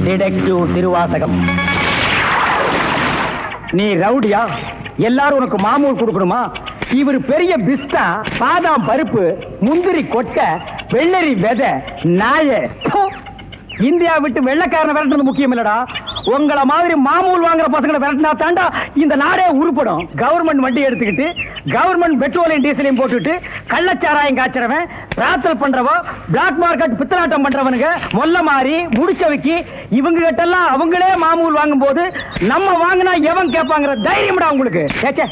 Detective Thiruvasagam. நீ ரவுடியா? எல்லாரும் உனக்கு மாமூல் கொடுக்கணுமா? இவர் பெரிய பிஸ்தா, பாதாம் பருப்பு, முந்திரி கொட்டை, வெள்ளரி விதை, நாய. இந்தியா விட்டு வெள்ளைக்காரனை விரட்டுறது முக்கியம் இல்லடா, உங்கள மாதிரி மாமூல் வாங்குற பசங்களை விரட்டினா தாண்டா இந்த நாடே உருப்படும். கவர்மெண்ட் வண்டி எடுத்துக்கிட்டு கவர்மெண்ட் பெட்ரோலையும் டீசலையும் போட்டுட்டு கள்ளச்சாராயம் காய்ச்சறவன், பிரார்த்தல் பண்றவோ, பிளாக் மார்க்கெட் பித்தலாட்டம் பண்றவனுங்க, மொல்ல மாறி முடிச்சவைக்கு இவங்க கிட்டெல்லாம் அவங்களே மாமூல் வாங்கும் போது நம்ம வாங்கினா எவன் கேட்பாங்கிற தைரியம்டா உங்களுக்கு. ஏச்சே,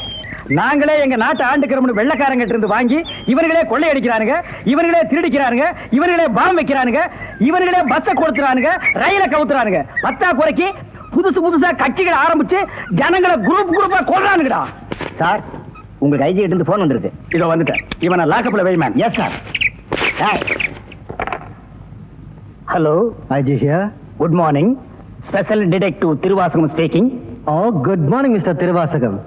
நாங்களே எங்க நாட்டை ஆண்டுக்கிறோம்னு வெள்ளைக்காரங்க இருந்து வாங்கி இவர்களே கொள்ளையடிக்கிறானுங்க, இவர்களே திருடிக்கிறானுங்க, இவர்களே பாம் வைக்கிறானுங்க, இவர்களே பஸ்ஸை கொடுத்துறானுங்க, ரயிலை கவுத்துறானுங்க. பத்தா குறைக்கு புதுசு புதுசா கட்சிகளை ஆரம்பிச்சு ஜனங்களை குரூப்பா கொள்றானுங்கடா. சார், உங்க ஐஜி கிட்ட இருந்து போன் வந்திருக்கு. இதோ வந்துட்டேன். இவனை லாக்கப்ல வை ma'am. Yes sir. Hello, IG here. Good morning. Special detective Thiruvasagam speaking. Oh, good morning mister Thiruvasagam.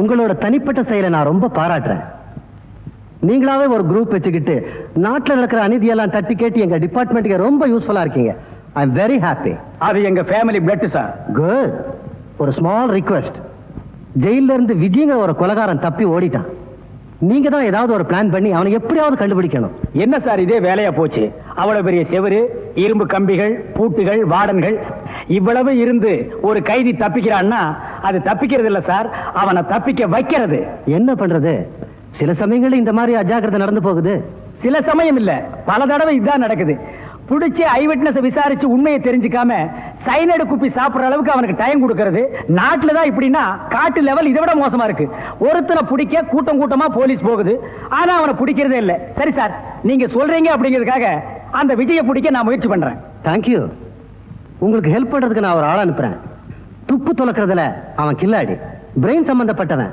உங்களோட தனிப்பட்ட செயலை நான் ரொம்ப பாராட்டுறேன். நீங்களாவே ஒரு குரூப் வச்சுக்கிட்டு நாட்டில் நடக்கிற அநீதியெல்லாம் தட்டி கேட்டு எங்க டிபார்ட்மெண்ட்டுக்கு ரொம்ப யூஸ்ஃபுல்லா இருக்கீங்க. I am very happy. அது எங்க ஃபேமிலி பிளட் சார். குட். ஒரு ஸ்மால் ரிக்வெஸ்ட். ஜெயில இருந்து விஜயங்க ஒரு கொலைகாரன் தப்பி ஓடிட்டான். நீங்க தான் ஏதாவது ஒரு பிளான் பண்ணி அவனை எப்படியாவது கண்டுபிடிக்கணும். என்ன சார் இதே வேலையா போச்சு? அவ்வளவு பெரிய செவரு, இரும்பு கம்பிகள், பூட்டுகள், வார்டன்கள் இவ்வளவு இருந்து ஒரு கைதி தப்பிக்கிறான்னா அது தப்பிக்கிறது இல்ல சார், அவனை தப்பிக்க வைக்கிறது. என்ன பண்றது? சில சமயங்களில் இந்த மாதிரி அஜாக்கிரதை நடந்து போகுது. சில சமயம் இல்ல, பல தடவை இதுதான் நடக்குது. புடிச்சு ஐ விட்னஸ் விசாரிச்சு உண்மையை தெரிஞ்சுக்காம சைனடு குப்பி சாப்பிடுற அளவுக்கு அவனுக்கு டைம் கொடுக்கிறது. நாட்டுல தான் இப்படின்னா காட்டு லெவல் இதை விட மோசமா இருக்கு. ஒருத்தனை பிடிக்க கூட்டம் கூட்டமா போலீஸ் போகுது, ஆனா அவனை பிடிக்கிறதே இல்ல. சரி சார், நீங்க சொல்றீங்க அப்படிங்கிறதுக்காக அந்த விஜயை பிடிக்க நான் முயற்சி பண்றேன். தேங்க்யூ. உங்களுக்கு ஹெல்ப் பண்றதுக்கு நான் ஒரு ஆள் அனுப்புறேன். துப்பு துளக்கிறதுல அவன் கில்லாடி, பிரெயின் சம்பந்தப்பட்டவன்.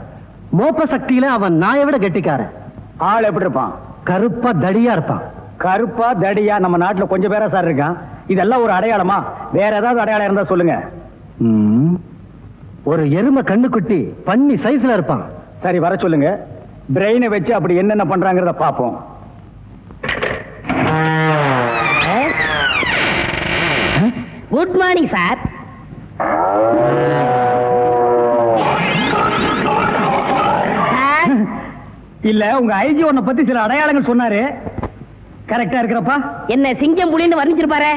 மோப்ப சக்தியில அவன் நாயை விட கெட்டிக்காரன். ஆள் எப்படி இருப்பான்? கருப்பா தடியா இருப்பான். கருப்பா தடியா நம்ம நாட்டுல கொஞ்சம் பேரா சார் இருக்கான். இதெல்லாம் ஒரு அடையாளமா? வேற ஏதாவது அடையாளம் இருந்தா சொல்லுங்க. ஒரு எருமை கண்ணுக்குட்டி பன்னி சைஸ்ல இருப்பான். சரி, வர சொல்லுங்க. பிரெயினை வச்சு அப்படி என்னென்ன பண்றாங்கிறத பாப்போம். Good morning sir. இல்ல, உங்க ஐஜி உன்னை பத்தி சில அடையாளங்கள் சொன்னாரு. கரெக்டா இருக்கிறப்பா? என்ன சிங்கம் புலின்னு வர்ணிச்சிருப்பாரு?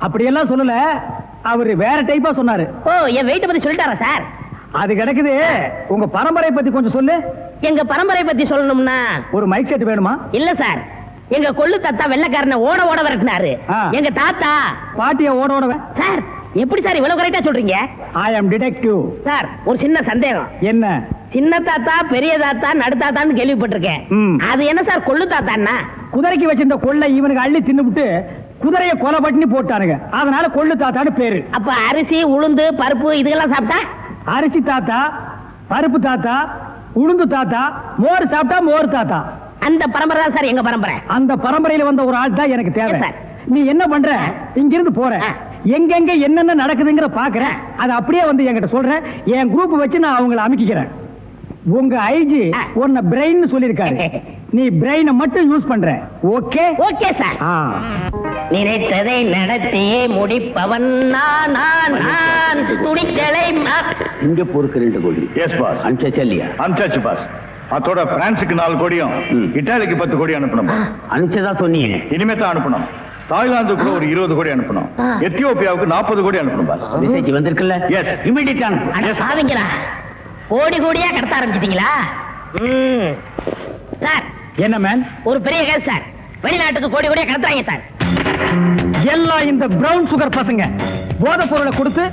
அப்படியெல்லாம் சொல்லல, அவரு வேற டைப்பா சொன்னாரு. ஓ, என் வெயிட்ட பத்தி சொல்லிட்டாரா சார்? அது கிடக்குது. உங்க பரம்பரை பத்தி கொஞ்சம் சொல்லு. எங்க பரம்பரை பத்தி சொல்லணும்னா ஒரு மைக் செட் வேணுமா? இல்ல சார், எங்க கொள்ளு தாத்தா வெள்ளைக்காரனை ஓட ஓட விரட்டினாரு. எங்க தாத்தா பாட்டிய ஓட ஓட. சார், எப்படி சார் இவ்வளவு கரெக்டா சொல்றீங்க? ஐ அம் டிடெக்டிவ். சார், ஒரு சின்ன சந்தேகம். என்ன? சின்ன தாத்தா, பெரிய தாத்தா, நடு தாத்தான்னு கேள்விப்பட்டிருக்கேன். அது என்ன சார் கொள்ளு தாத்தான்னா? குதிரைக்கு வச்சிருந்த கொள்ளை இவனுக்கு அள்ளி தின்னுபிட்டு குதிரைய கொலை பண்ணி போட்டானுங்க, அதனால கொள்ளு தாத்தான்னு பேரு. அப்ப அரிசி, உளுந்து, பருப்பு இதுக்கெல்லாம் சாப்பிட்டா? அரிசி தாத்தா, பருப்பு தாத்தா, உளுந்து தாத்தா, மோர் சாப்பிட்டா மோர் தாத்தா. அந்த பரம்பரை தான் சார் எங்க பரம்பரை. அந்த பரம்பரையில வந்த ஒரு ஆள் தான் எனக்கு தேவை. நீ என்ன பண்ற? இங்கிருந்து போற, எங்கெங்க என்னென்ன நடக்குதுங்கிற பாக்குறேன், அது அப்படியே வந்து என்கிட்ட சொல்றேன். என் குரூப் வச்சு நான் அவங்களை அமைக்கிறேன். உங்க ஐஜி உன்னை பிரெயின் சொல்லிருக்காரு, நீ பிரெயினை மட்டும் யூஸ் பண்ற. ஓகே? Okay sir. நினைத்ததை நடத்தியே முடிப்பவன் நான் துணிச்சலை. சிங்கப்பூருக்கு 2 கோடி. Yes boss. அனுப்பிச்சல்லையா? அனுப்பிச்சாச்சு பாஸ். அதோட பிரான்ஸுக்கு 4 கோடியும் இட்டாலிக்கு 10 கோடி அனுப்பணும். அனுப்பிச்சதா சொன்னீங்க? இனிமே தான் அனுப்பணும். தாய்லாந்துக்கு ஒரு 20 கோடி அனுப்பணும். எத்தியோப்பியாவுக்கு 40 கோடி அனுப்பணும் பாஸ். மெசேஜ் வந்திருக்குல்ல? எஸ், இமிடியேட்டா சாவிங்களா? கோடி கோடியா கடத்த ஆரம்பிச்சிட்டீங்களா? சார், என்ன மேன்? ஒரு பெரிய கேஸ் சார். வெளிநாட்டுக்கு கோடி கோடியா கடத்துறாங்க சார். எல்லாம் இந்த பிரவுன் சுகர் பசங்க போதைப் பொருளை கொடுத்து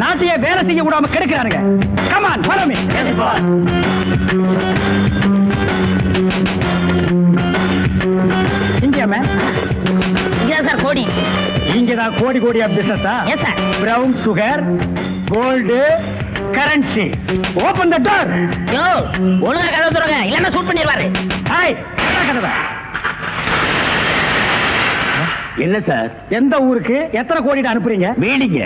நாட்டையே வேலை செய்ய விடாம கெடுக்கிறானுங்க. Come on, follow me. இங்க மேன், இங்கதான் சார் கோடி. இங்கதான் கோடி கோடியா பிசினஸா? Yes sir. Brown sugar, gold, currency. Open the door. Yo, ஒழுங்கா கதவை திறங்க, இல்லன்னா ஷூட் பண்ணிடுவாரு. ஹாய், கதவை. என்ன சார்? எந்த ஊருக்கு எத்தனை கோடி அனுப்புறீங்க? வீடிங்க.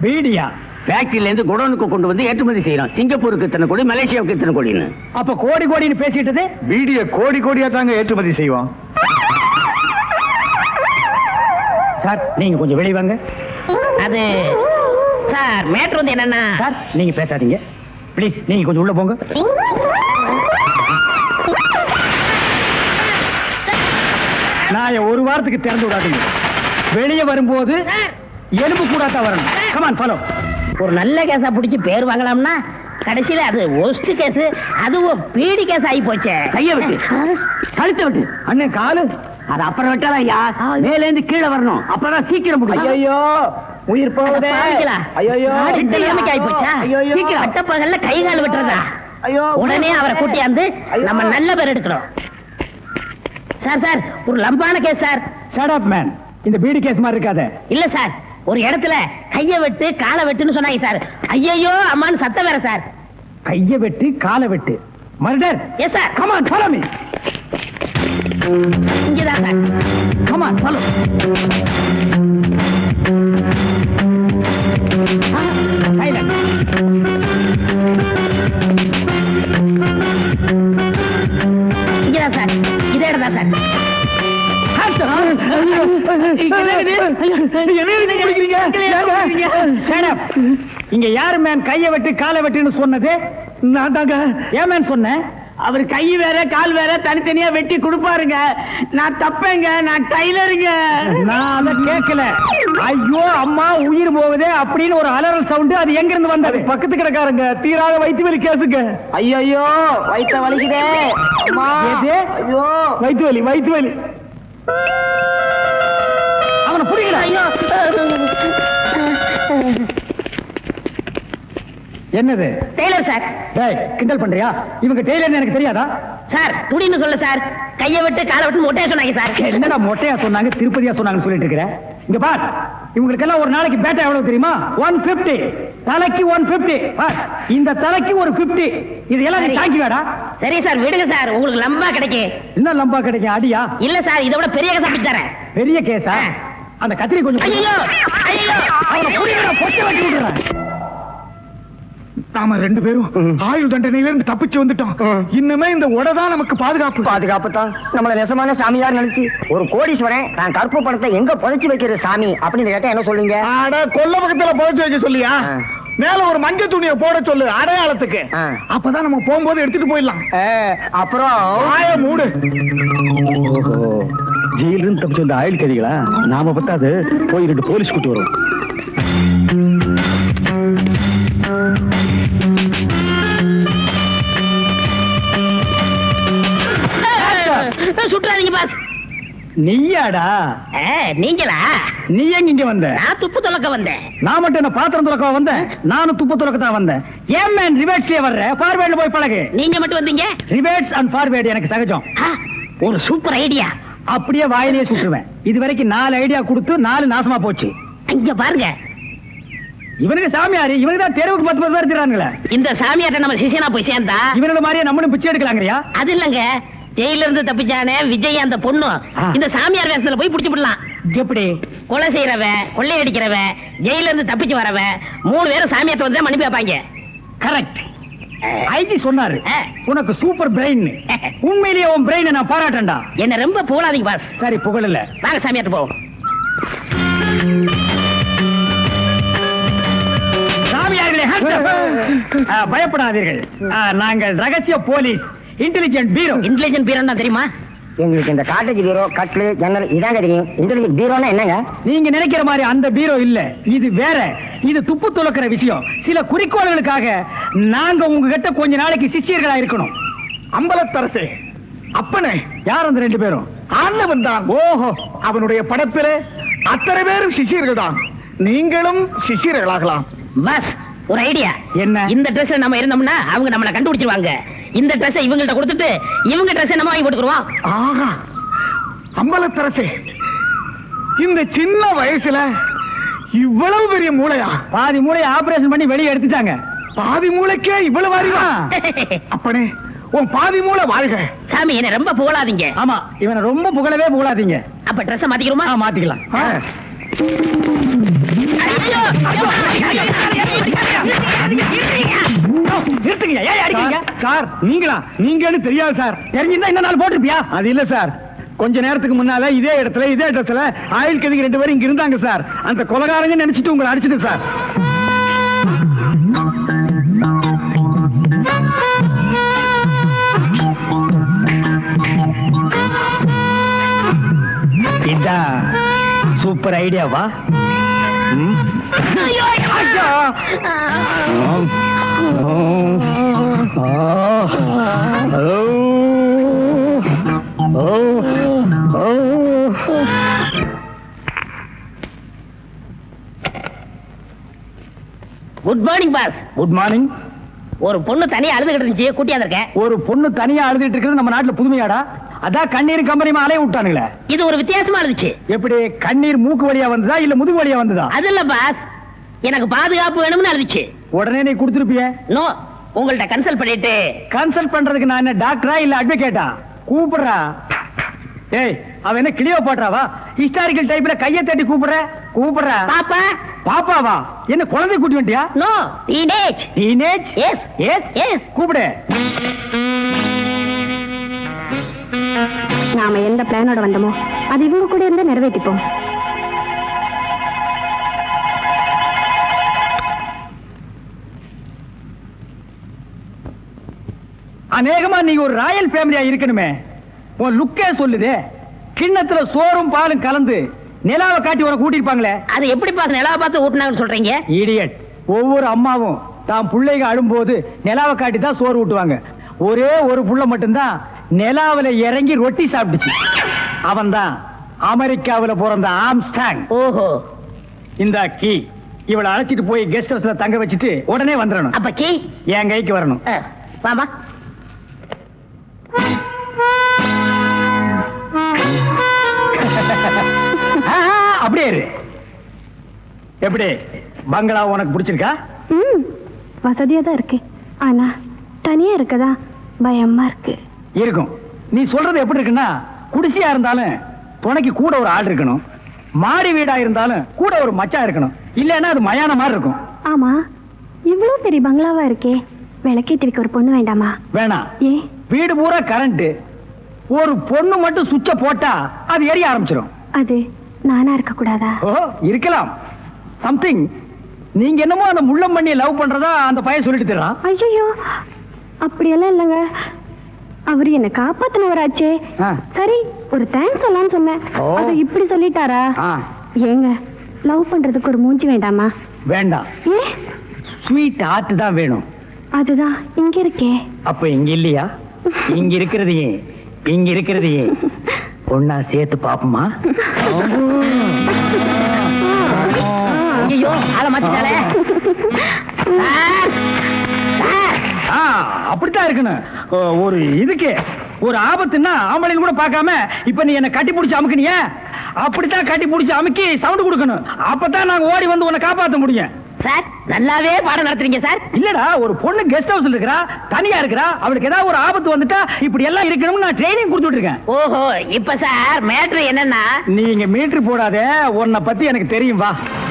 வீடியா? ஃபேக்டரியில இருந்து குடோனுக்கு கொண்டு வந்து ஏற்றுமதி செய்யறோம். சிங்கப்பூருக்கு இத்தனை கோடி, மலேசியாவுக்கு இத்தனை கோடின்னு. அப்ப கோடி கோடின்னு பேசிட்டது? வீடிய கோடி கோடியா தாங்க ஏற்றுமதி செய்வோம். சார், நீங்க கொஞ்சம் வெளிய வாங்க. அது சார் மேட்ரு வந்து என்னன்னா சார் நீங்க பேசாதீங்க ப்ளீஸ், நீங்க கொஞ்சம் உள்ள போங்க. நான் ஒரு வாரத்துக்கு திறந்து விடாதீங்க. வெளியே வரும்போது எலும்பு கூடாதான் வரணும். Come on follow. ஒரு நல்ல கேஸா புடிச்சு பேர் வாங்கலாம்னா கடைசியில அது ஒஸ்ட் கேஸ், அதுவும் பீடி கேஸ் ஆகி போச்சே. கைய விட்டு, கழுத்தை விட்டு. அண்ணன் காலு அது அப்புறம் விட்டாலும் ஐயா, மேல இருந்து கீழே வரணும். அப்பதான் சீக்கிரம் முடியும். ஐயோ உயிர் போகுதே. ஐயோ ஆகி போச்சா? சீக்கிரம் அட்டப்பகல்ல கை கால் விட்டுறதா? உடனே அவரை கூட்டியாந்து நம்ம நல்ல பேர் எடுக்கிறோம். சார் சார் ஒரு லம்பான case sir. Shut up man. இந்த பீடி கேஸ் மாதிரி இருக்காத. இல்ல சார், ஒரு இடத்துல கைய வெட்டு காலை வெட்டுன்னு சொன்னாங்க சார். ஐயோ அம்மான்னு சத்தம் வேற சார். கைய வெட்டு காலை வெட்டு murder. Yes sir. Come on follow me. இங்கதான் sir. Come on follow. Silent. இங்கதான் சார். இதே இடம் தான் சார். இங்க யாரு மேன் கைய வெட்டு காலை வெட்டுன்னு சொன்னது? நான் தாங்க. ஏன் மேன் சொன்னேன்? அவர் கை வேற கால் வேற தனித்தனியா வெட்டி கொடுப்பாருங்க. நான் தப்பேங்க, நான் டைலருங்க. நான் அத கேட்கல. ஐயோ அம்மா உயிர் போகுதே அப்படின்னு ஒரு அலறல் சவுண்ட். அது எங்க இருந்து வந்தது? பக்கத்து கிடக்காரங்க தீராத வயிற்று வலி கேசுங்க. ஐயோ வயிற்று வலிக்குதே. ஐயோ வயிற்று வலி வயிற்று வலி. அவனை புரியல. ஐயோ என்னது? Tailor sir. டேய் கிண்டல் பண்றியா? இவங்க டெய்லர்னு எனக்கு தெரியாதா? சார் துடின்னு சொல்ல சார். கைய விட்டு காலை விட்டு மொட்டையா சொன்னாங்க சார். என்னடா மொட்டையா சொன்னாங்க திருப்பதியா சொன்னாங்கன்னு சொல்லிட்டு இருக்கிறேன். இங்க பார், இவங்களுக்கெல்லாம் ஒரு நாளைக்கு பேட்டா எவ்வளவு தெரியுமா? 150. தலைக்கு 150. இந்த தலைக்கு ஒரு 50. இது எல்லாம் நீ தாங்கி வேடா. சரி சார் விடுங்க சார், உங்களுக்கு லம்பா கிடைக்கும். என்ன லம்பா கிடைக்கும்? அடியா? இல்ல சார், இதை விட பெரிய கேஸ் அப்படி தரேன். பெரிய கேஸா? அந்த கத்திரி கொஞ்சம் ஐயோ ஐயோ அவனை புரியல. பொட்டை வச்சு விடுறேன். நாம ரெண்டு பேரும் ஆயுள் தண்டனையில இருந்து தப்பிச்சு வந்துட்டோம். இன்னுமே இந்த உடதான் நமக்கு பாதுகாப்பு. பாதுகாப்பு தான். நம்மள நெசமான சாமியார் நினைச்சு ஒரு கோடீஸ்வரன் நான் கருப்பு பணத்தை எங்க புதைச்சு வைக்கிற சாமி அப்படின்னு கேட்டா என்ன சொல்லுங்க? அட கொல்ல பக்கத்துல புதைச்சு வைக்க சொல்லியா? மேல ஒரு மஞ்சள் துணியை போட சொல்லு அடையாளத்துக்கு. அப்பதான் நம்ம போகும்போது எடுத்துட்டு போயிடலாம். அப்புறம் ஆய மூடு. ஜெயிலிருந்து தப்பிச்சு வந்த ஆயுள் கைதிகளா? நாம பத்தாது போய் 2 போலீஸ் கூட்டு வரும். சுற்றாதீங்க பாஸ். நீயாடா? நீங்களா? நீ எங்க இங்க வந்த? நான் துப்பு துலக்க வந்தேன். நான் மட்டும் என்ன பாத்திரம் துலக்க வந்தேன்? நானும் துப்பு துலக்க தான் வந்தேன். ஏன் மேன் ரிவர்ஸ்லயே வர்ற? ஃபார்வேர்ட்ல போய் பழகு. நீங்க மட்டும் வந்தீங்க? ரிவர்ஸ் அண்ட் ஃபார்வேர்ட் எனக்கு சகஜம். ஒரு சூப்பர் ஐடியா. அப்படியே வாயிலேயே சுட்டுருவேன். இது வரைக்கும் 4 ஐடியா கொடுத்து 4 நாசமா போச்சு. இங்க பாருங்க, இவனுக்கு சாமியாரு, இவனுக்கு தான் தெருவுக்கு 10 பேர் இருக்கிறாங்களே. இந்த சாமியார்ட்ட நம்ம சிஷியனா போய் சேர்ந்தா இவனோட மாதிரியே நம்மளும் பிச்சை எடுக்கலாங்கறியா? அது இல்லங்க, ஜெயில இருந்து தப்பிச்சானே விஜய் அந்த பொண்ணு இந்த சாமியார் வேஷத்துல போய் புடிச்சு விடலாம். எப்படி? கொலை செய்யறவன், கொள்ளையடிக்கிறவன், ஜெயில இருந்து தப்பிச்சு வரவன் 3 பேரும் சாமியார்ட்ட வந்து மன்னிப்பு வைப்பாங்க. கரெக்ட். ஐஜி சொன்னாரு உனக்கு சூப்பர் பிரெயின். உண்மையிலேயே உன் பிரெயினை நான் பாராட்டேன்டா. என்ன ரொம்ப புகழாதீங்க பாஸ். சரி புகழல. வாங்க சாமியார்ட்ட போவோம். சாமியார்களே பயப்படாதீர்கள். நாங்கள் ரகசிய போலீஸ், இன்டெலிஜென்ட் பீரோ. இன்டெலிஜென்ட் பீரோன்னா தெரியுமா? எங்களுக்கு இந்த காட்டேஜ் பீரோ, கட்லு, ஜன்னல் இதாங்க தெரியும். இன்டெலிஜென்ட் பீரோன்னா என்னங்க? நீங்க நினைக்கிற மாதிரி அந்த பீரோ இல்ல, இது வேற. இது துப்பு துலக்கிற விஷயம். சில குறிக்கோள்களுக்காக நாங்க உங்ககிட்ட கொஞ்ச நாளைக்கு சிஷ்யர்களா இருக்கணும். அம்பலத்தரசே, அப்பனே, யார் அந்த 2 பேரும்? ஆண்டவன் தான். ஓஹோ, அவனுடைய படப்பிலே அத்தனை பேரும் சிஷ்யர்கள் தான். நீங்களும் சிஷ்யர்களாகலாம். பஸ் ஒரு ஐடியா. என்ன? இந்த ட்ரெஸ் நம்ம இருந்தோம்னா அவங்க நம்மள கண்டுபிடிச்சிருவாங்க. இந்த ட்ரெஸ் இவங்கள்ட்ட கொடுத்துட்டு இவங்க ட்ரெஸ் நம்ம வாங்கி போட்டுக்குறோம். ஆஹா, அம்பலத்தரசே, இந்த சின்ன வயசுல இவ்வளவு பெரிய மூளையா? பாதி மூளையை ஆபரேஷன் பண்ணி வெளியே எடுத்துட்டாங்க. பாதி மூளைக்கே இவ்வளவு அறிவா? அப்பனே, உன் பாதி மூளை வாழ்க. சாமி என்ன ரொம்ப புகழாதீங்க. ஆமா, இவனை ரொம்ப புகழவே புகழாதீங்க. அப்ப ட்ரெஸ் மாத்திக்கிறோமா? மாத்திக்கலாம். சார் நீங்களா? நீங்கன்னு தெரியாது சார். தெரிஞ்சிருந்தா இந்த நாள் போட்டிருப்பியா? அது இல்ல சார், கொஞ்ச நேரத்துக்கு முன்னால இதே இடத்துல ஆயில் கதிக்கு 2 பேரும் இங்க இருந்தாங்க சார். அந்த கொலகாரங்க நினைச்சிட்டு உங்களை அடிச்சிட்டு சார். இதான் சூப்பர் ஐடியாவா? Good morning boss. Good morning. ஒரு பொண்ணு தனியா அழுதுகிட்டு இருந்துச்சு, கூட்டியாந்திருக்கேன். ஒரு பொண்ணு தனியா அழுதுட்டு இருக்கிறது நம்ம நாட்டுல புதுமையாடா? அதான் கண்ணீர் கம்பெனி அலைய விட்டானுங்களே. இது ஒரு வித்தியாசமா இருந்துச்சு. எப்படி கண்ணீர் மூக்கு வழியா வந்ததா இல்ல முதுகு வழியா வந்ததா? அது இல்ல பாஸ், எனக்கு பாதுகாப்பு வேணும்னு அழுதுச்சு. உடனே நீ கொடுத்துருப்பிய? நோ, உங்கள்ட்ட கன்சல்ட் பண்ணிட்டு. கன்சல்ட் பண்றதுக்கு நான் என்ன டாக்டரா இல்ல அட்வொகேட்டா? கூப்பிடுறா. ஏய், அவ என்ன கிளியோபாட்ராவா? ஹிஸ்டாரிக்கல் டைப்ல கையை தட்டி கூப்பிடுறா. பாப்பா. பாப்பாவா? என்ன குழந்தை கூட்டி வந்துட்டியா? No, teenage. Teenage? Yes yes yes. கூப்பிடு. நாம எந்த பிளானோட வந்தோமோ அது இவங்க கூட இருந்து நிறைவேற்றிப்போம். அநேகமா நீங்க ஒரு ராயல் ஃபேமிலியா இருக்கணுமே. உன் லுக்கே சொல்லுதே. கிண்ணத்துல சோறும் பாலும் கலந்து நிலாவை காட்டி உன கூட்டிருப்பாங்களே. அது எப்படி பாஸ் நிலாவை பார்த்து ஊட்டினாங்கன்னு சொல்றீங்க? இடியட். ஒவ்வொரு அம்மாவும் தான் பிள்ளைங்க அழும்போது நிலாவை காட்டி தான் சோறு ஊட்டுவாங்க. ஒரே ஒரு புள்ள மட்டும்தான் நிலாவில இறங்கி ரொட்டி சாப்பிட்டுச்சு. அவன் தான் அமெரிக்காவில பிறந்த ஆம்ஸ்டாங். ஓஹோ. இந்த கீ இவளை அழைச்சிட்டு போய் கெஸ்ட் ஹவுஸ்ல தங்க வச்சுட்டு உடனே வந்துடணும். அப்ப கீ என் கைக்கு வரணும். வாமா. அப்படியே இரு. எப்படி பங்களா உனக்கு பிடிச்சிருக்கா? வசதியா தான் இருக்கு, ஆனா தனியா இருக்கதா பயமா இருக்கு. இருக்கும். நீ சொல்றது எப்படி இருக்குன்னா, குடிசையா இருந்தாலும் துணைக்கு கூட ஒரு ஆள் இருக்கணும், மாடி வீடா இருந்தாலும் கூட ஒரு மச்சான் இருக்கணும். இல்லன்னா அது மயான மாதிரி இருக்கும். ஆமா, இவ்வளவு பெரிய பங்களாவா இருக்கே, விளக்கேத்தி வைக்க ஒரு பொண்ணு வேண்டாமா? வேணாம். ஏ, வீடு பூரா கரண்ட், ஒரு பொண்ணு மட்டும் சுவிட்ச போட்டா அது எரிய ஆரம்பிச்சிடும். அது நானா இருக்க கூடாதா? ஓ, இருக்கலாம். சம்திங். நீங்க என்னமோ அந்த முள்ளம் பண்ணி லவ் பண்றதா அந்த பையன் சொல்லிட்டு தரான். ஐயோ, அப்படியெல்லாம் இல்லைங்க. அவரு என்ன காப்பாத்தினவராச்சே. சரி, ஒரு தேங்க்ஸ் சொல்லலாம்னு சொன்னேன். அது இப்படி சொல்லிட்டாரா? ஏங்க, லவ் பண்றதுக்கு ஒரு மூஞ்சி வேண்டாமா? வேண்டாம். ஏ, ஸ்வீட் ஹார்ட் தான் வேணும். அதுதான் இங்க இருக்கே. அப்ப இங்க இல்லையா? இங்க இருக்கிறதையே ஒன்னா சேர்த்து பாப்போமா? ஐயோ, ஆள மாத்திட்டாளே. அப்படித்தான் இருக்கணும். ஒரு இதுக்கு ஒரு ஆபத்துன்னா ஆம்பளைன்னு கூட பார்க்காம இப்ப நீ என்ன கட்டி பிடிச்சு அமுக்குனிய, அப்படித்தான் கட்டி பிடிச்சு அமுக்கி சவுண்ட் கொடுக்கணும். அப்பதான் நாங்க ஓடி வந்து உன்னை காப்பாற்ற முடியும். சார், நல்லாவே பாடம் நடத்துறீங்க சார். இல்லடா, ஒரு பொண்ணு கெஸ்ட் ஹவுஸ்ல இருக்கறா, தனியா இருக்கறா, அவளுக்கு ஏதாவது ஒரு ஆபத்து வந்துட்டா இப்படி எல்லாம் இருக்கணும்னு நான் ட்ரைனிங் கொடுத்துட்டு இருக்கேன். ஓஹோ, இப்ப சார் மேட்ரு என்னன்னா, நீங்க மீட்டர் போடாத, உன்னை பத்தி எனக்கு தெரியும். வா.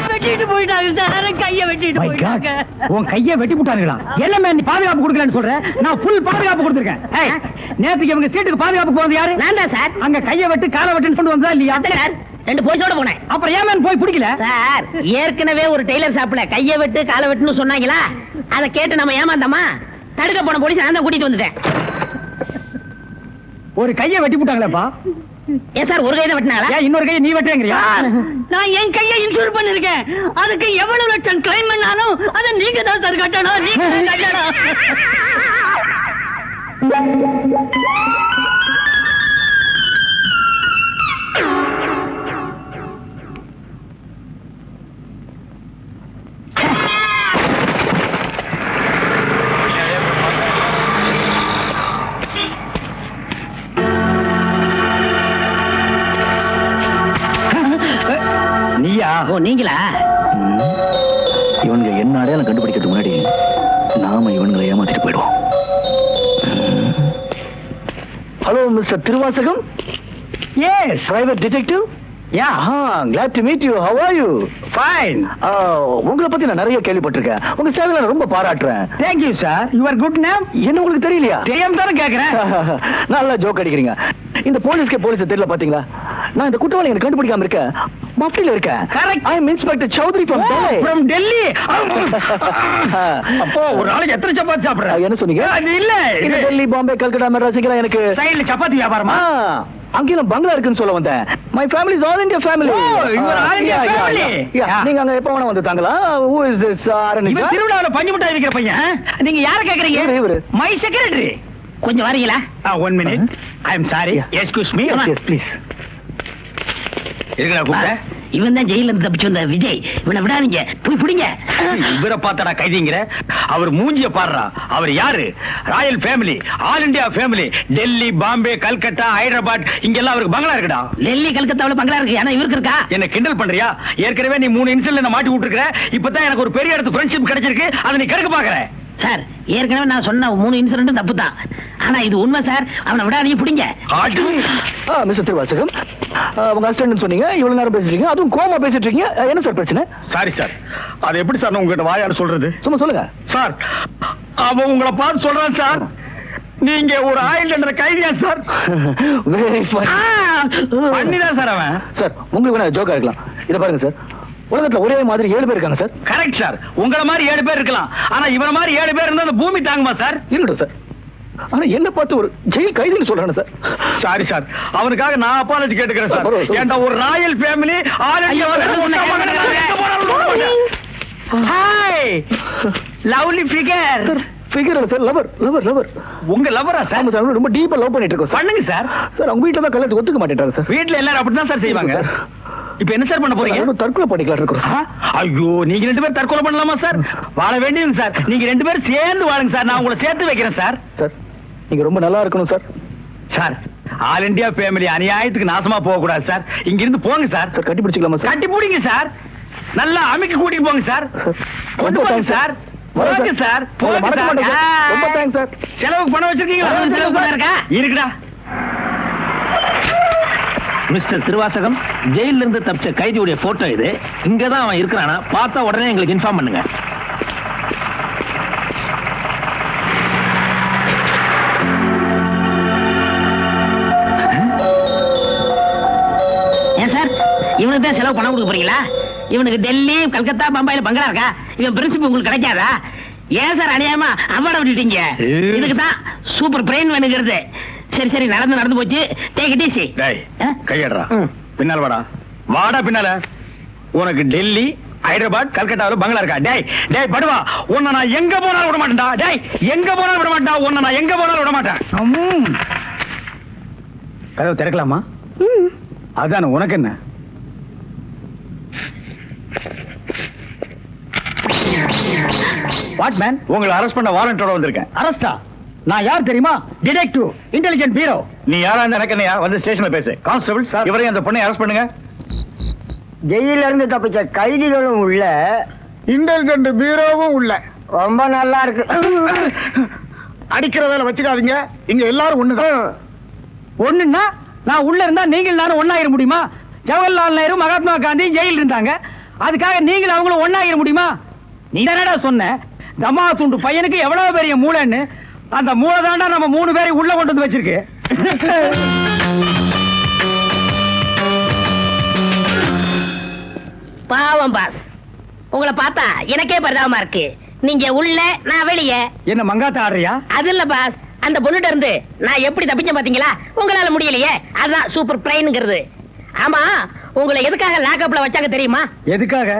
வெட்டிட்டு போயிட்டாங்க சார், கைய வெட்டிட்டு My God. போயிட்டாங்க. உன் கைய வெட்டி போட்டானுங்களா? என்ன நீ பாதுகாப்பு கொடுக்கலன்னு சொல்ற? நான் ஃபுல் பாதுகாப்பு கொடுத்திருக்கேன். ஏய், நேத்துக்கு இவங்க சீட்டுக்கு பாதுகாப்பு போறது யாரு? நான் தான் சார். அங்க கைய வெட்டு காலை வெட்டுன்னு சொல்லிட்டு வந்தா இல்லையா? சார், 2 போலீஸோட போனேன். அப்புறம் ஏன் மேன் போய் பிடிக்கல? சார், ஏற்கனவே ஒரு டெய்லர் ஷாப்ல கைய வெட்டு காலை வெட்டுன்னு சொன்னாங்களா, அதை கேட்டு நம்ம ஏமாந்தோமா? தடுக்க போன போலீஸ் நான் தான் கூட்டிட்டு வந்துட்டேன். ஒரு கைய வெட்டி போட்டாங்களேப்பா. ஏன் சார், ஒரு கையை வெட்டினாங்களா? ஏன் இன்னொரு கையை நீ வெட்டுறீங்கறியா? நான் என் கையை இன்சூர் பண்ணிருக்கேன். அதுக்கு எவ்வளவு லட்சம் கிளைம் பண்ணாலும் அதை நீங்க தான் சார் கட்டணும். நீங்க தான் கட்டணும். நீயா? ஓ, நீங்களா? இவனுங்க என்ன அடையாளம் கண்டுபிடிக்கிறதுக்கு முன்னாடி நாம இவனுங்களை ஏமாத்திட்டு போயிடுவோம். Hello mister Thiruvasagam. Yes. Private detective. Yeah glad to meet you. How are you? Fine. உங்களை பத்தி நான் நிறைய கேள்விப்பட்டிருக்கேன். உங்க சேவையில நான் ரொம்ப பாராட்டுறேன். Thank you sir. Your good name என்ன உங்களுக்கு தெரியலையா? தெரியாம தானே கேக்குறேன். நல்லா ஜோக் அடிக்கிறீங்க. இந்த போலீஸ் தெரியல பாத்தீங்களா? நான் இந்த குற்றவாளி எனக்கு கண்டுபிடிக்காம இருக்கேன். மஃப்டில இருக்கேன். Correct. I am inspector Chaudhary from Delhi. from Delhi. அப்போ ஒரு நாளைக்கு எத்தனை சப்பாத்தி சாப்பிடுற? என்ன சொன்னீங்க? அது இல்ல. இது டெல்லி, பாம்பே, கல்கட்டா, மெட்ராஸ் இங்கெல்லாம் எனக்கு சைடுல சப்பாத்தி வியாபாரமா? அங்கேயும் பங்களா இருக்குன்னு சொல்ல வந்தேன். My family is all India family. you are all India family. நீங்க அங்க எப்ப வேணா வந்து தாங்களா? who is this இவன் திருவிழாவுல பஞ்சு மிட்டாய் விக்கிற பையன். நீங்க யார கேக்குறீங்க? இவரு. My secretary. கொஞ்சம் வரீங்களா? 1 minute. I am sorry. Excuse me. yes please. இருக்கடா கூப்பிட்ட. இவன் தான் ஜெயில இருந்து தப்பிச்சு வந்த விஜய். இவனை விடாதீங்க, போய் பிடிங்க. இவரை பார்த்தடா கைதிங்கிற. அவர் மூஞ்சிய பாடுறா. அவர் யாரு? Royal family, all India family. Delhi, Bombay, Calcutta, Hyderabad இங்கெல்லாம் அவருக்கு பங்களா இருக்குடா. டெல்லி கல்கத்தாவுல பங்களா இருக்கு. ஆனா இவருக்கு இருக்கா? என்ன கிண்டல் பண்றியா? ஏற்கனவே நீ 3 இன்சிடென்ட்ல மாட்டி விட்டுருக்க. இப்பதான் எனக்கு ஒரு பெரிய இடத்து ஃப்ரெண்ட்ஷிப் கிடைச்சிருக்கு. அதை நீ கெடுக்க பாக்குற. சார், ஏற்கனவே நான் சொன்ன 3 இன்சிடென்ட் தப்பு தான். ஆனா இது உண்மை சார். அவனை விடாதீங்க, பிடிங்க. மிஸ்டர் திருவாசகம், உங்க அசிஸ்டன்ட் சொன்னீங்க. இவ்வளவு நேரம் பேசிட்டீங்க, அதுவும் கோமா பேசிட்டு இருக்கீங்க. என்ன சார் பிரச்சனை? Sorry sir. அது எப்படி சார் உங்ககிட்ட வாயால சொல்றது? சும்மா சொல்லுங்க சார். அவன் உங்களை பார்த்து சொல்றான் சார். நீங்க ஒரு ஆயில்ன்ற கைதியா சார்? Very fun. பண்ணிதான் சார் அவன். சார், உங்களுக்கு வேணா ஜோக்கா இருக்கலாம். இத பாருங்க சார், உலகத்துல ஒரே மாதிரி 7 பேர் இருக்காங்க சார். Correct sir. உங்கள மாதிரி 7 பேர் இருக்கலாம். ஆனா இவன மாதிரி 7 பேர் இருந்தா அந்த பூமி தாங்குமா சார்? இருக்கட்டும் சார். ஆனா என்ன பார்த்து ஒரு ஜெயில் கைதின்னு சொல்றானே சார். Sorry sir. அவனுக்காக நான் அப்பாலஜி கேட்டுக்கிறேன் சார். பரவாயில்ல. ஏன்டா ஒரு Royal family all India hi lovely figure. Figure இல்ல சார், லவர் லவர் லவர். உங்க லவரா சார்? ஆமா சார், ரொம்ப டீப்பா லவ் பண்ணிட்டு இருக்கோம் சார். பண்ணுங்க சார். சார், அவங்க வீட்ல தான் கல்யாணத்துக்கு ஒத்துக்க மாட்டேன்றாங்க சார். வீட்ல எல்லாரும் அப்படிதான் சார் செய்வாங்க. இப்போ என்ன சார் பண்ண போறீங்க? நானும் தற்கொலை பண்ணிக்கலாம் இருக்கோம் சார். ஐயோ, நீங்க 2 பேரும் தற்கொலை பண்ணலாமா சார்? வாழ வேண்டியது சார். நீங்க 2 பேரும் சேர்ந்து வாழுங்க சார். நான் உங்களை சேர்த்து வைக்கிறேன் சார். சார், நீங்க ரொம்ப நல்லா இருக்கணும் sir. Sir, all India family அநியாயத்துக்கு நாசமா போக கூடாது சார். இங்க இருந்து போங்க சார். சார், கட்டி பிடிச்சிக்கலாமா சார்? கட்டி பிடிங்க சார். நல்லா அமைக்க கூட்டிட்டு போங்க சார். கொண்டு ரொம்ப போங்க thanks சார். வரேன் போங்க சார். போங்க மறக்க சார். மாட்டேன் சார். ரொம்ப தேங்க்ஸ் சார். செலவுக்கு பணம் வச்சிருக்கீங்களா? செலவு பணம் இருக்கா? இருக்குடா. மிஸ்டர் திருவாசகம், ஜெயில இருந்து தப்பிச்ச கைதியுடைய போட்டோ இது. இங்கதான் அவன் இருக்கிறானா? பார்த்தா உடனே எங்களுக்கு இன்ஃபார்ம் பண்ணுங்க. ஏன் சார், இவனுக்கு தான் செலவு பணம் கொடுக்க போறீங்களா? இவனுக்கு டெல்லி, கல்கத்தா, பம்பாயில பங்களா இருக்கா? இவன் பிரின்சிபல் உங்களுக்கு கிடைக்காதா? ஏன் சார் அநியாயமா அவார்ட விட்டுட்டீங்க? இதுக்கு தான் சூப்பர் பிரெயின் வேணுங்கிறது. சரி சரி, நடந்து போச்சு. Take it easy. டேய், கையடறா. பின்னால வாடா. வாடா பின்னால. உனக்கு டெல்லி, ஹைதராபாத், கல்கட்டாவில் பங்களா இருக்கா? டேய் டேய் படுவா, உன்னை நான் எங்க போனாலும் விட மாட்டேன்டா. டேய், எங்க போனாலும் விட மாட்டேன். உன்னை நான் எங்க போனாலும் விட மாட்டேன். கதவு திறக்கலாமா? அதான, உனக்கு என்ன? What man? உங்களை அரெஸ்ட் பண்ண வாரண்டோட வந்திருக்கேன். அரெஸ்டா? நான் யார் தெரியுமா? Detective, intelligent bureau. நீ யாரா இருந்தா எனக்கு என்னையா? வந்து ஸ்டேஷன்ல பேசு. கான்ஸ்டபிள் சார், இவரையும் அந்த பொண்ணை அரெஸ்ட் பண்ணுங்க. ஜெயில இருந்து தப்பிச்ச கைதிகளும் உள்ள, இன்டெலிஜென்ட் பியூரோவும் உள்ள. ரொம்ப நல்லா இருக்கு. அடிக்கிற வேலை வச்சுக்காதீங்க. இங்க எல்லாரும் ஒண்ணுதான். ஒண்ணுன்னா நான் உள்ள இருந்தா நீங்கள் நானும் ஒண்ணாயிர முடியுமா? ஜவஹர்லால் நேரு, மகாத்மா காந்தி ஜெயில இருந்தாங்க. அதுக்காக நீங்களும் அவங்களும் ஒண்ணாயிர முடியுமா? நீ என்னடா சொன்ன? தமா துண்டு பையனுக்கு எவ்வளவு பெரிய மூளைன்னு. அந்த மூளை தாண்டா நம்ம 3 பேரை உள்ள கொண்டு வந்து வச்சிருக்கு. பாவம் பாஸ், உங்களை பார்த்தா எனக்கே பரிதாபமா இருக்கு. நீங்க உள்ள, நான் வெளியே. என்ன மங்காத்த ஆடுறியா? அது இல்ல பாஸ், அந்த பொண்ணுட்ட இருந்து நான் எப்படி தப்பிச்சேன் பாத்தீங்களா? உங்களால முடியலையே. அதுதான் சூப்பர் பிரெயின்ங்கிறது. ஆமா, உங்களை எதுக்காக லாக்அப்ல வச்சாங்க தெரியுமா? எதுக்காக?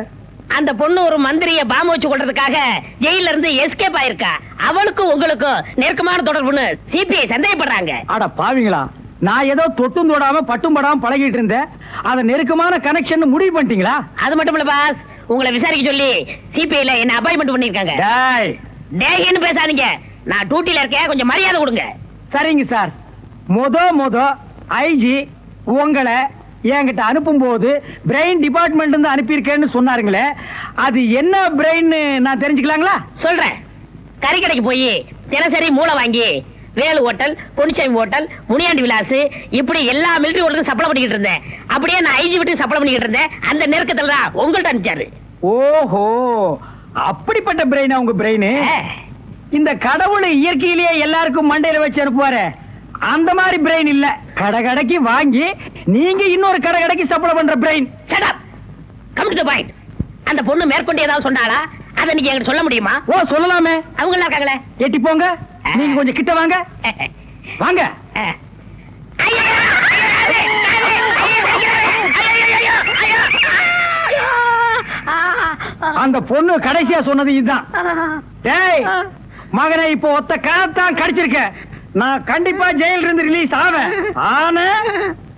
அந்த பொண்ணு ஒரு மந்திரிய பாம்பு வச்சு கொள்றதுக்காக ஜெயில இருந்து எஸ்கேப் ஆயிருக்கா. அவளுக்கும் உங்களுக்கும் நெருக்கமான தொடர்புன்னு சிபிஐ சந்தேகப்படுறாங்க. அட பாவிங்களா, நான் ஏதோ தொட்டும் தொடாம பட்டும் படாம பழகிட்டு இருந்தேன். அத நெருக்கமான கனெக்ஷன் முடிவு பண்ணிட்டீங்களா? அது மட்டும் இல்ல பாஸ், உங்களை விசாரிக்க சொல்லி சிபிஐல என்ன அப்பாயின்மெண்ட் பண்ணிருக்காங்க. டேய் டேய்னு பேசாதீங்க, நான் டியூட்டில இருக்கேன், கொஞ்சம் மரியாதை கொடுங்க. சரிங்க சார். மொத ஐஜி உங்களை என்கிட்ட அனுப்பும் போது பிரெயின் டிபார்ட்மெண்ட் இருந்து அனுப்பியிருக்கேன்னு சொன்னாருங்களே, அது என்ன பிரெயின் நான் தெரிஞ்சுக்கலாங்களா? சொல்றேன். கறிக்கடைக்கு போய் தினசரி மூளை வாங்கி வேலு ஹோட்டல், பொன்னிச்சாமி ஹோட்டல், முனியாண்டி விலாஸ், இப்படி எல்லா மிலிட்டரி ஹோட்டலுக்கும் சப்ளை பண்ணிக்கிட்டு இருந்தேன். அப்படியே நான் ஐஜி விட்டு சப்ளை பண்ணிக்கிட்டு இருந்தேன். அந்த நெருக்கத்துல தான் உங்கள்ட்ட அனுப்பிச்சாரு. ஓஹோ, அப்படிப்பட்ட பிரெயினா உங்க பிரெயின்? இந்த கடவுள் இயற்கையிலேயே எல்லாருக்கும் மண்டையில வச்சு அனுப்புவாரு, அந்த மாதிரி பிரெயின் இல்ல. கடகடைக்கு வாங்கி நீங்க இன்னொரு கடகடைக்கு சப்ளை பண்ற brain. Shut up, come to the point. அந்த பொண்ணு மேற்கொண்டு ஏதாவது சொன்னாளா? அதை நீங்க என்கிட்ட சொல்ல முடியுமா? ஓ, சொல்லலாமே. அவங்க எல்லாம் இருக்காங்களே. எட்டி போங்க, நீங்க கொஞ்சம் கிட்ட வாங்க. வாங்க. அந்த பொண்ணு கடைசியா சொன்னது இதுதான். டேய் மகனை, இப்போ ஒத்த காத்தான் கடிச்சிருக்க. நான் கண்டிப்பா ஜெயில இருந்து ரிலீஸ் ஆவேன். ஆனா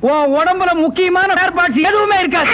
உன் உடம்புல முக்கியமான ஏற்பாடு எதுவுமே இருக்காது.